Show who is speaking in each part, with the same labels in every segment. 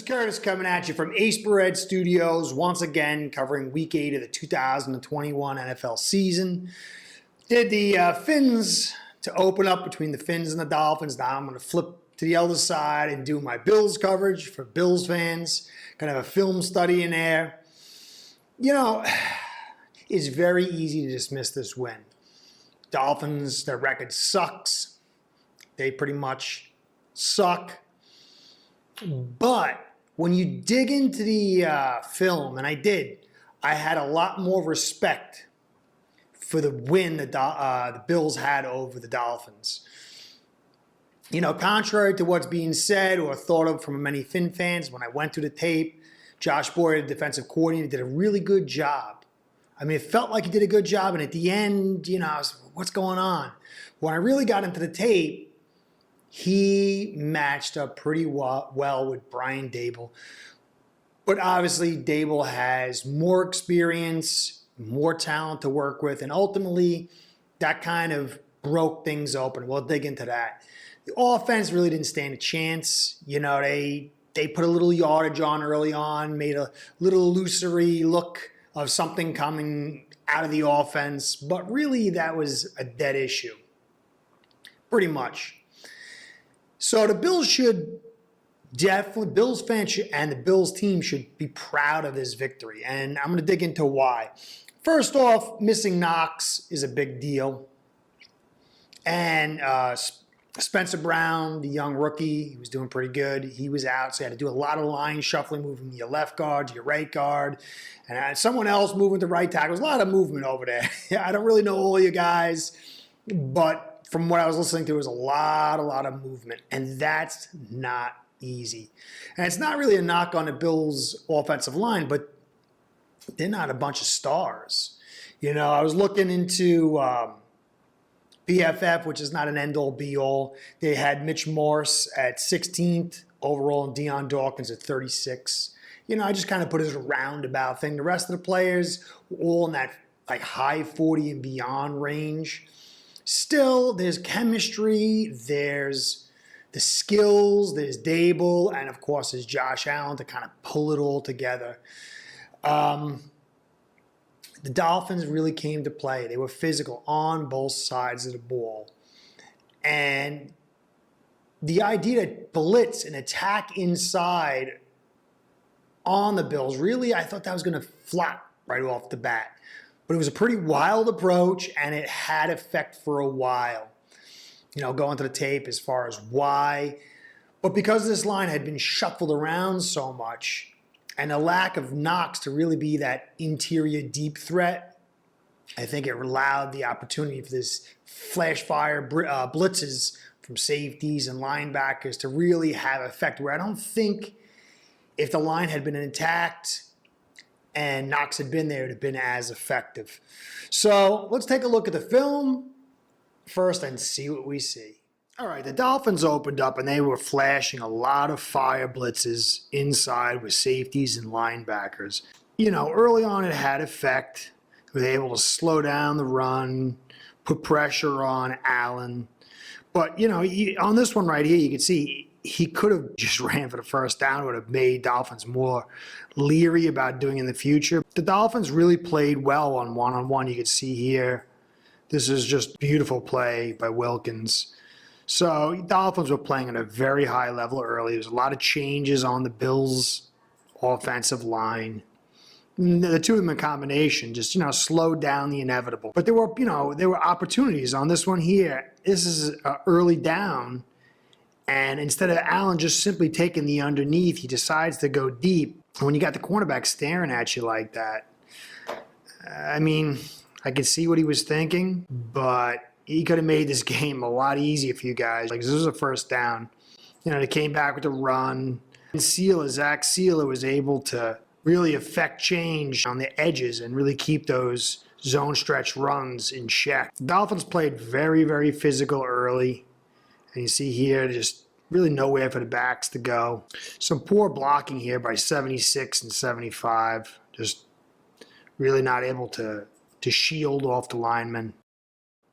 Speaker 1: Curtis coming at you from Ace Barrett Studios, once again covering Week 8 of the 2021 NFL season. Did the Phins to open up between the Phins and the Dolphins. Now I'm going to flip to the other side and do my Bills coverage for Bills fans. Kind of a film study in there. You know, it's very easy to dismiss this win. Dolphins, their record sucks. They pretty much suck. But when you dig into the film, and I did, I had a lot more respect for the win the Bills had over the Dolphins. You know, contrary to what's being said or thought of from many Fin fans, when I went through the tape, Josh Boyer, the defensive coordinator, did a really good job. I mean, it felt like he did a good job, and at the end, you know, I was, what's going on? When I really got into the tape, he matched up pretty well with Brian Daboll. But obviously, Daboll has more experience, more talent to work with, and ultimately, that kind of broke things open. We'll dig into that. The offense really didn't stand a chance. You know, they put a little yardage on early on, made a little illusory look of something coming out of the offense, but really that was a dead issue, pretty much. So the Bills should definitely, Bills fans should, and the Bills team should be proud of this victory, and I'm going to dig into why. First off, missing Knox is a big deal, and Spencer Brown, the young rookie, he was doing pretty good. He was out, so you had to do a lot of line shuffling, moving your left guard to your right guard, and someone else moving to right tackle. There's a lot of movement over there. I don't really know all you guys, but from what I was listening to, it was a lot of movement, and that's not easy. And it's not really a knock on the Bills' offensive line, but they're not a bunch of stars. You know, I was looking into PFF, which is not an end-all, be-all. They had Mitch Morse at 16th overall and Deion Dawkins at 36. You know, I just kind of put it as a roundabout thing. The rest of the players were all in that like high 40 and beyond range. Still, there's chemistry, there's the skills, there's Daboll, and of course there's Josh Allen to kind of pull it all together. The Dolphins really came to play. They were physical on both sides of the ball. And the idea to blitz and attack inside on the Bills, really, I thought that was going to flop right off the bat. But it was a pretty wild approach, and it had effect for a while. You know, going to the tape as far as why. But because this line had been shuffled around so much, and a lack of Knox to really be that interior deep threat, I think it allowed the opportunity for this flash fire blitzes from safeties and linebackers to really have effect, where I don't think if the line had been intact and Knox had been there, it would have been as effective. So let's take a look at the film first and see what we see. All right, the Dolphins opened up and they were flashing a lot of fire blitzes inside with safeties and linebackers. You know, early on it had effect. They were able to slow down the run, put pressure on Allen. But, you know, on this one right here, you can see he could have just ran for the first down. It would have made Dolphins more leery about doing in the future. The Dolphins really played well on one-on-one. You can see here, this is just beautiful play by Wilkins. So Dolphins were playing at a very high level early. There was a lot of changes on the Bills' offensive line. The two of them in combination just, you know, slowed down the inevitable. But there were opportunities on this one here. This is an early down. And instead of Allen just simply taking the underneath, he decides to go deep. And when you got the cornerback staring at you like that, I mean, I could see what he was thinking, but he could have made this game a lot easier for you guys. Like, this was a first down. You know, they came back with a run. And Zach Sealer was able to really affect change on the edges and really keep those zone stretch runs in check. The Dolphins played very, very physical early. And you see here, just really nowhere for the backs to go. Some poor blocking here by 76 and 75. Just really not able to shield off the linemen.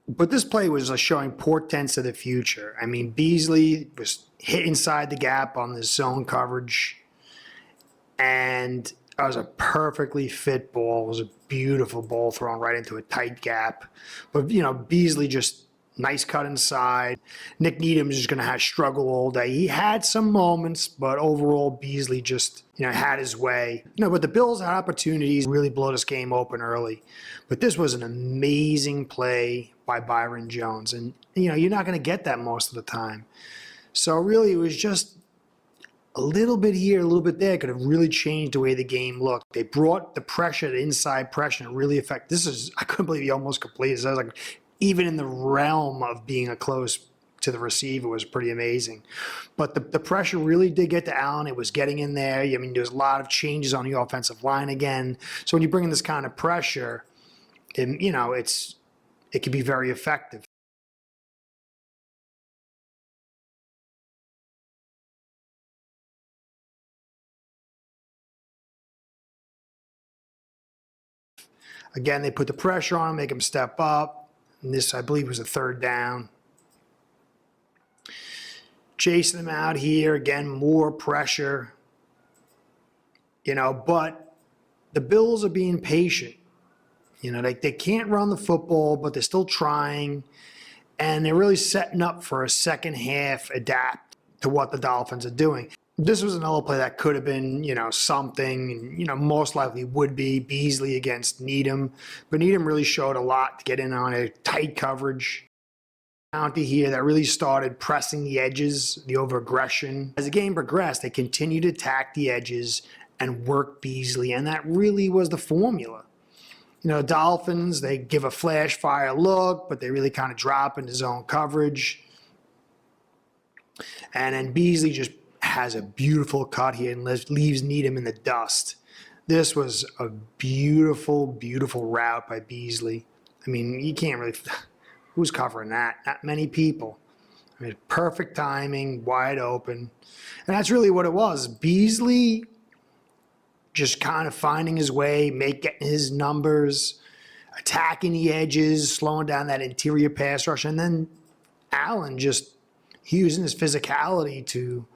Speaker 1: But this play was showing portents of the future. I mean, Beasley was hit inside the gap on the zone coverage. And it was a perfectly fit ball. It was a beautiful ball thrown right into a tight gap. But, Beasley just nice cut inside. Nick Needham is just going to have struggle all day. He had some moments, but overall Beasley just, had his way. But the Bills had opportunities to really blow this game open early. But this was an amazing play by Byron Jones. And, you're not going to get that most of the time. So really it was just a little bit here, a little bit there could have really changed the way the game looked. They brought the pressure, the inside pressure, and really affect. I couldn't believe he almost completed. So I was like, even in the realm of being a close to the receiver was pretty amazing. But the pressure really did get to Allen. It was getting in there. I mean, there's a lot of changes on the offensive line again. So when you bring in this kind of pressure, it can be very effective. Again, they put the pressure on him, make him step up. And this, I believe, was a third down. Chasing him out here. Again, more pressure. But the Bills are being patient. They can't run the football, but they're still trying. And they're really setting up for a second half adapt to what the Dolphins are doing. This was another play that could have been, something, and, most likely would be Beasley against Needham. But Needham really showed a lot to get in on a tight coverage. County here that really started pressing the edges, the over-aggression. As the game progressed, they continued to attack the edges and work Beasley, and that really was the formula. Dolphins, they give a flash fire look, but they really kind of drop into zone coverage. And then Beasley just has a beautiful cut here and leaves Needham in the dust. This was a beautiful, beautiful route by Beasley. I mean, you can't really... Who's covering that? Not many people. I mean, perfect timing, wide open. And that's really what it was. Beasley just kind of finding his way, getting his numbers, attacking the edges, slowing down that interior pass rush. And then Allen just using his physicality to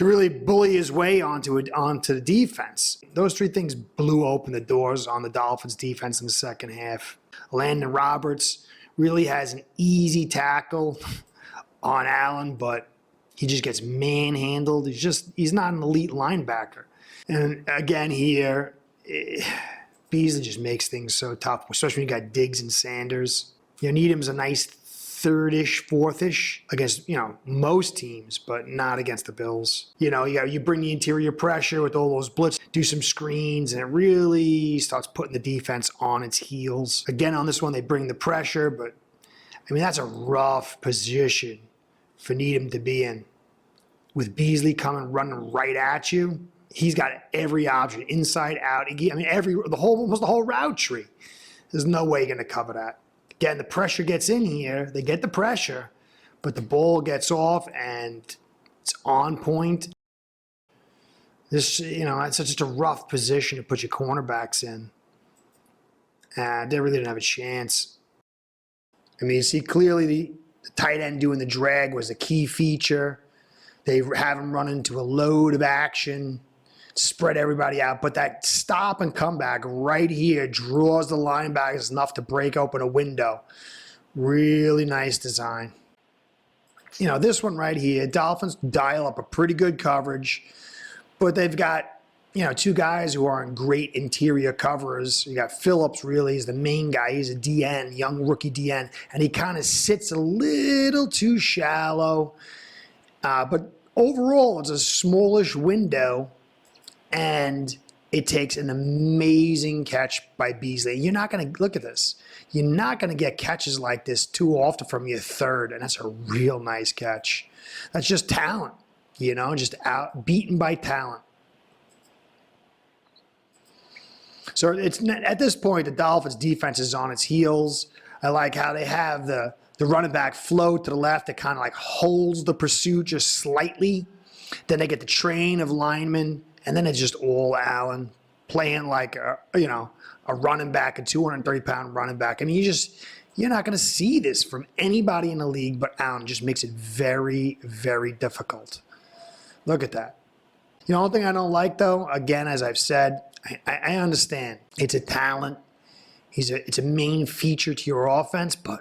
Speaker 1: really bully his way onto the defense. Those three things blew open the doors on the Dolphins defense in the second half. Landon Roberts really has an easy tackle on Allen, but he just gets manhandled. He's not an elite linebacker. And again here, Beasley just makes things so tough, especially when you got Diggs and Sanders. Needham's a nice third-ish, fourth-ish against, most teams, but not against the Bills. You bring the interior pressure with all those blitz, do some screens, and it really starts putting the defense on its heels. Again, on this one, they bring the pressure, but, that's a rough position for Needham to be in. With Beasley running right at you, he's got every option, inside, out. Almost the whole route tree. There's no way you're going to cover that. Again, the pressure gets in here. They get the pressure, but the ball gets off and it's on point. This, it's just a rough position to put your cornerbacks in. They really didn't have a chance. You see clearly the tight end doing the drag was a key feature. They have him run into a load of action, spread everybody out. But that stop and comeback right here draws the linebackers enough to break open a window. Really nice design. This one right here, Dolphins dial up a pretty good coverage, but they've got, two guys who aren't great interior coverers. You got Phillips, really, is the main guy. He's a DN, young rookie DN, and he kind of sits a little too shallow. But overall, it's a smallish window, and it takes an amazing catch by Beasley. You're not going to look at this. You're not going to get catches like this too often from your third, and that's a real nice catch. That's just talent, just beaten by talent. So it's at this point, the Dolphins defense is on its heels. I like how they have the running back float to the left that kind of like holds the pursuit just slightly. Then they get the train of linemen, and then it's just all Allen playing like a running back, a 230-pound running back. You're not going to see this from anybody in the league but Allen. Just makes it very, very difficult. Look at that. The only thing I don't like, though, again, as I've said, I understand it's a talent. It's a main feature to your offense, but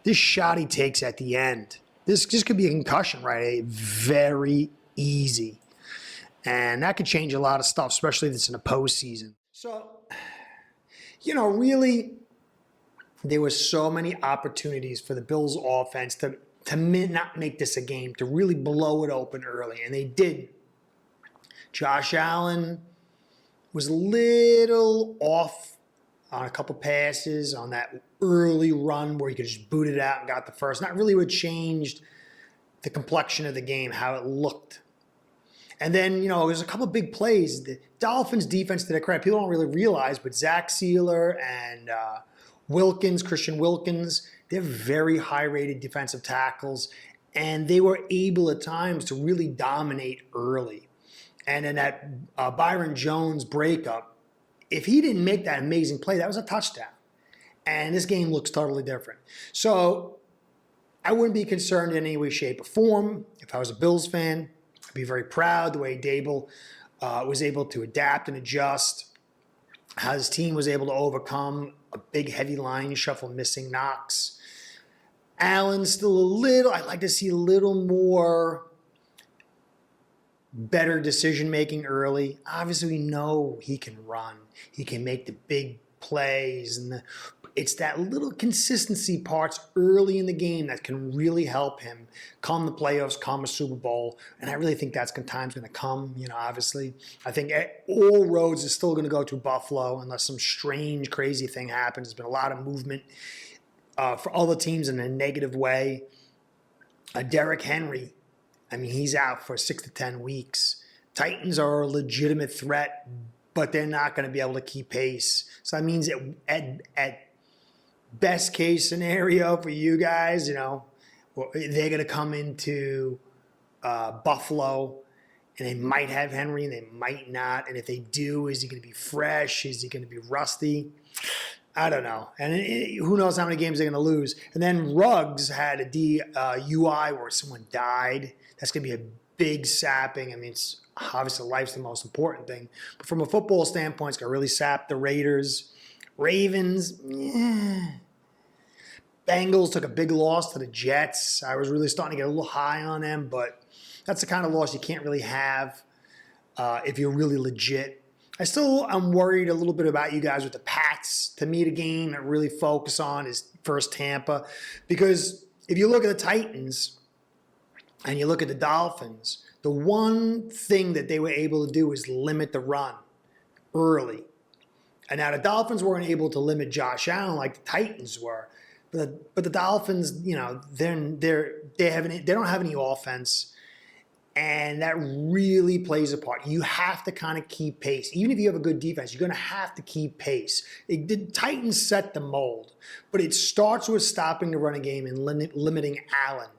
Speaker 1: this shot he takes at the end, this could be a concussion, right? Very easy. And that could change a lot of stuff, especially if it's in a postseason. So, really, there were so many opportunities for the Bills offense to not make this a game, to really blow it open early, and they did. Josh Allen was a little off on a couple passes on that early run where he could just boot it out and got the first. Not really what changed the complexion of the game, how it looked. And then, there's a couple of big plays. The Dolphins defense, to their credit, people don't really realize, but Zach Sealer and Christian Wilkins, they're very high-rated defensive tackles, and they were able at times to really dominate early. And in that Byron Jones breakup, if he didn't make that amazing play, that was a touchdown. And this game looks totally different. So I wouldn't be concerned in any way, shape, or form. If I was a Bills fan, I'd be very proud the way Dable was able to adapt and adjust, how his team was able to overcome a big, heavy line shuffle, missing Knox. Allen's still I'd like to see a little more better decision-making early. Obviously, we know he can run. He can make the big plays. And it's that little consistency parts early in the game that can really help him come the playoffs, come a Super Bowl. And I really think that's time's going to come, obviously. I think all roads are still going to go to Buffalo unless some strange, crazy thing happens. There's been a lot of movement for other teams in a negative way. Derrick Henry, he's out for 6 to 10 weeks. Titans are a legitimate threat, but they're not going to be able to keep pace. So that means at best case scenario for you guys, they're going to come into Buffalo, and they might have Henry, and they might not. And if they do, is he going to be fresh? Is he going to be rusty? I don't know. And who knows how many games they're going to lose. And then Ruggs had a DUI where someone died. That's going to be a big sapping. It's obviously life's the most important thing. But from a football standpoint, it's going to really sap the Raiders. Ravens, Bengals took a big loss to the Jets. I was really starting to get a little high on them, but that's the kind of loss you can't really have if you're really legit. I still am worried a little bit about you guys with the Pats. To me, the game that really focus on is first Tampa. Because if you look at the Titans and you look at the Dolphins, the one thing that they were able to do is limit the run early. And now the Dolphins weren't able to limit Josh Allen like the Titans were. But the Dolphins, they don't have any offense. And that really plays a part. You have to kind of keep pace. Even if you have a good defense, you're going to have to keep pace. The Titans set the mold, but it starts with stopping the running game and limiting Allen.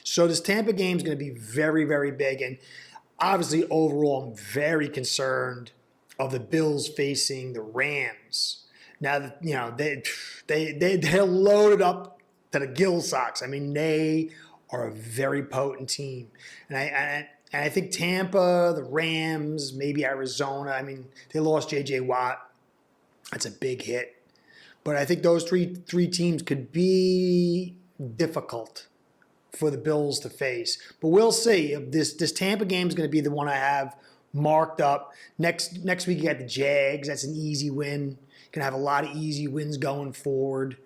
Speaker 1: So this Tampa game is going to be very, very big. And obviously, overall, I'm very concerned of the Bills facing the Rams. Now, they're loaded up to the gill socks. They are a very potent team. And I think Tampa, the Rams, maybe Arizona. They lost J.J. Watt. That's a big hit. But I think those three teams could be difficult for the Bills to face. But we'll see. This Tampa game is going to be the one I have marked up. Next week you got the Jags. That's an easy win. You're going to have a lot of easy wins going forward.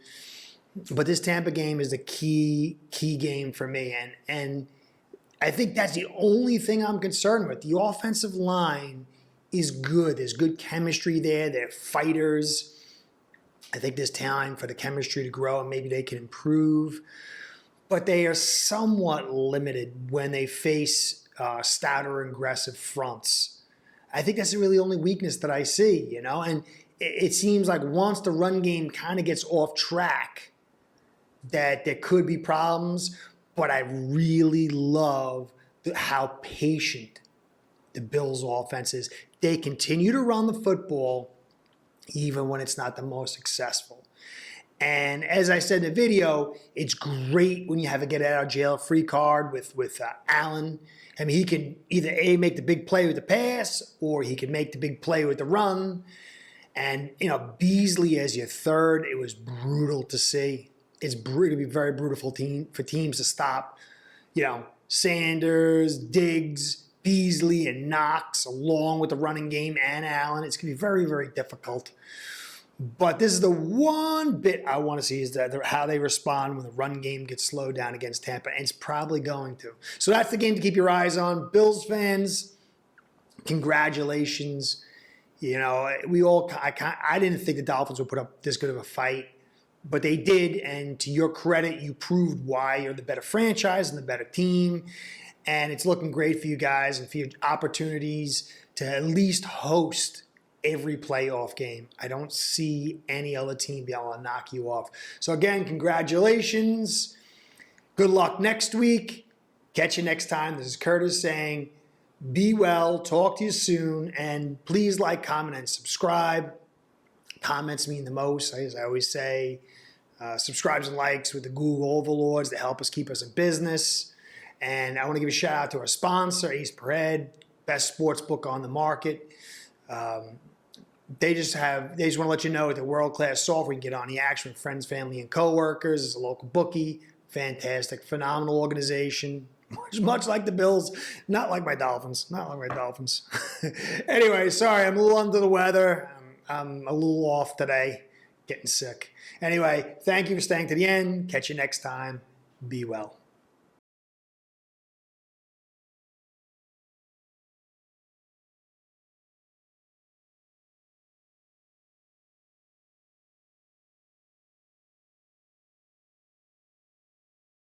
Speaker 1: But this Tampa game is the key game for me. And I think that's the only thing I'm concerned with. The offensive line is good. There's good chemistry there. They're fighters. I think there's time for the chemistry to grow and maybe they can improve. But they are somewhat limited when they face stouter, aggressive fronts. I think that's really the only weakness that I see, And it seems like once the run game kind of gets off track, that there could be problems, but I really love how patient the Bills' offense is. They continue to run the football even when it's not the most successful. And as I said in the video, it's great when you have a get out of jail free card with Allen. I mean, he can either A, make the big play with the pass, or he can make the big play with the run. And, Beasley as your third, it was brutal to see. It's going to be very brutal for teams to stop, Sanders, Diggs, Beasley, and Knox, along with the running game and Allen. It's going to be very, very difficult. But this is the one bit I want to see is that how they respond when the run game gets slowed down against Tampa, and it's probably going to. So that's the game to keep your eyes on. Bills fans, congratulations. I didn't think the Dolphins would put up this good of a fight, but they did. And to your credit, you proved why you're the better franchise and the better team. And it's looking great for you guys and for your opportunities to at least host every playoff game. I don't see any other team be able to knock you off. So again, congratulations. Good luck next week. Catch you next time. This is Curtis saying, be well, talk to you soon, and please like, comment, and subscribe. Comments mean the most, as I always say. Subscribes and likes with the Google overlords that help us keep us in business. And I want to give a shout out to our sponsor, Ace Per Head, best sports book on the market. They just want to let you know that world-class software you can get on the action with friends, family, and coworkers. It's a local bookie, fantastic, phenomenal organization. Much like the Bills, not like my Dolphins. Anyway, sorry, I'm a little under the weather. I'm a little off today, getting sick. Anyway, thank you for staying to the end. Catch you next time. Be well.